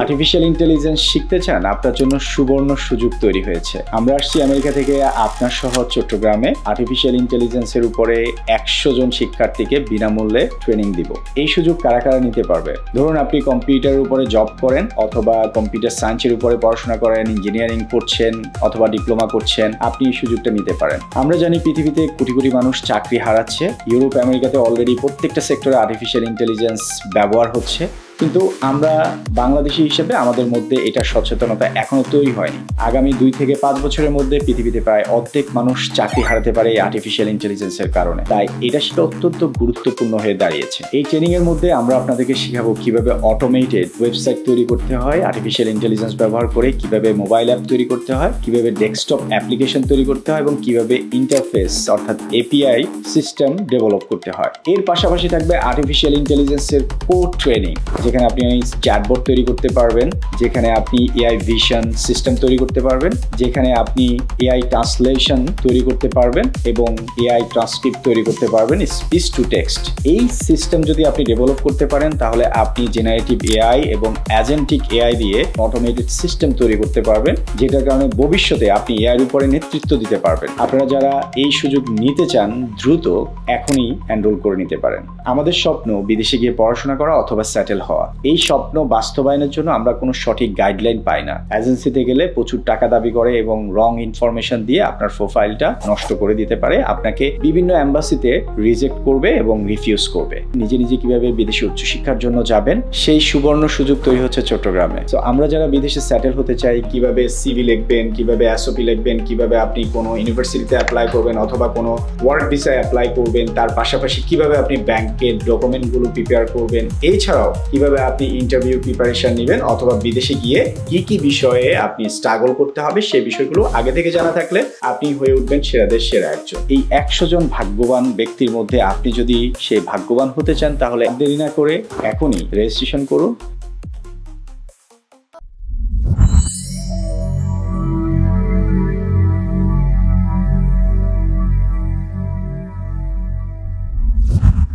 Artificial intelligence শিখতে চান? আপনার জন্য সুবর্ণ সুযোগ তৈরি হয়েছে। আমরা আসছি আমেরিকা থেকে আপনার শহর চট্টগ্রামে আর্টিফিশিয়াল ইন্টেলিজেন্সের উপরে 100 জন শিক্ষার্থীকে বিনামূল্যে ট্রেনিং দিব। এই সুযোগ কারা কারা নিতে পারবে? ধরুন আপনি কম্পিউটারের উপরে জব করেন অথবা কম্পিউটার সায়েন্সের উপরে পড়াশোনা করেন, ইঞ্জিনিয়ারিং করছেন অথবা ডিপ্লোমা করছেন, আপনি এই সুযোগটা নিতে পারেন। আমরা জানি পৃথিবীতে কোটি কোটি মানুষ চাকরি হারাচ্ছে। ইউরোপ আমেরিকাতে অলরেডি প্রত্যেকটা সেক্টরে আর্টিফিশিয়াল ইন্টেলিজেন্স ব্যবহার হচ্ছে, কিন্তু আমরা বাংলাদেশি হিসেবে আমাদের মধ্যে এটা সচেতনতা এখনো তৈরি হয়নি। আগামী 2 থেকে 5 বছরের মধ্যে পৃথিবীতে প্রায় অর্ধেক মানুষ চাকরি হারাতে পারে এই আর্টিফিশিয়াল ইন্টেলিজেন্সের কারণে। তাই এটা সেটা অত্যন্ত গুরুত্বপূর্ণ হয়ে দাঁড়িয়েছে। এই ট্রেনিং এর মধ্যে আমরা আপনাদেরকে শেখাবো কিভাবে অটোমেটেড ওয়েবসাইট তৈরি করতে হয় আর্টিফিশিয়াল ইন্টেলিজেন্স ব্যবহার করে, কিভাবে মোবাইল অ্যাপ তৈরি করতে হয়, কিভাবে ডেস্কটপ অ্যাপ্লিকেশন তৈরি করতে হয় এবং কিভাবে ইন্টারফেস অর্থাৎ এপিআই সিস্টেম ডেভেলপ করতে হয়। এর পাশাপাশি থাকবে আর্টিফিশিয়াল ইন্টেলিজেন্সের কোর ট্রেনিং, যেখানে আপনি চ্যাটবট তৈরি করতে পারবেন, যেখানে আপনি এআই ভিশন সিস্টেম তৈরি করতে পারবেন, যেখানে আপনি এআই ট্রান্সলেশন তৈরি করতে পারবেন এবং এআই ট্রান্সক্রিপ্ট তৈরি করতে পারবেন স্পিচ টু টেক্সট। এই সিস্টেম যদি আপনি ডেভেলপ করতে পারেন তাহলে আপনি জেনারেটিভ এআই এবং অ্যাজেন্টিক এআই দিয়ে অটোমেটেড সিস্টেম তৈরি করতে পারবেন, যেটার কারণে ভবিষ্যতে আপনি এআইয়ের উপরে নেতৃত্ব দিতে পারবেন। আপনারা যারা এই সুযোগ নিতে চান দ্রুত এখনই এনরোল করে নিতে পারেন। আমাদের স্বপ্ন বিদেশে গিয়ে পড়াশোনা করা অথবা সেটেল হওয়া। এই স্বপ্ন বাস্তবায়নের জন্য আমরা কোনো সঠিক গাইডলাইন পাই না। এজেন্সিতে গেলে প্রচুর টাকা দাবি করে এবং রং ইনফরমেশন দিয়ে আপনার প্রোফাইলটা নষ্ট করে দিতে পারে, আপনাকে বিভিন্ন এম্বাসিতে রিজেক্ট করবে এবং রিফিউজ করবে। নিজে নিজে কিভাবে বিদেশে উচ্চশিক্ষার জন্য যাবেন সেই সুবর্ণ সুযোগ তৈরি হচ্ছে চট্টগ্রামে। তো আমরা যারা বিদেশে সেটেল হতে চাই, কিভাবে সিভি লিখবেন, কিভাবে এসওপি লিখবেন, কিভাবে আপনি কোনো ইউনিভার্সিটিতে অ্যাপ্লাই করবেন অথবা কোনো ওয়ার্ক ভিসায় অ্যাপ্লাই করবেন, তার পাশাপাশি কিভাবে আপনি ব্যাংকের ডকুমেন্টগুলো প্রিপেয়ার করবেন, এছাড়াও কিভাবে আপনি ইন্টারভিউ প্রিপারেশন নেবেন অথবা বিদেশে গিয়ে কি কি বিষয়ে আপনি স্ট্রাগল করতে হবে সেই বিষয়গুলো আগে থেকে জানা থাকলে আপনি হয়ে উঠবেন সেরাদের সেরা একজন। এই 100 জন ভাগ্যবান ব্যক্তির মধ্যে আপনি যদি সেই ভাগ্যবান হতে চান তাহলে দেরি না করে এখনই রেজিস্ট্রেশন করুন।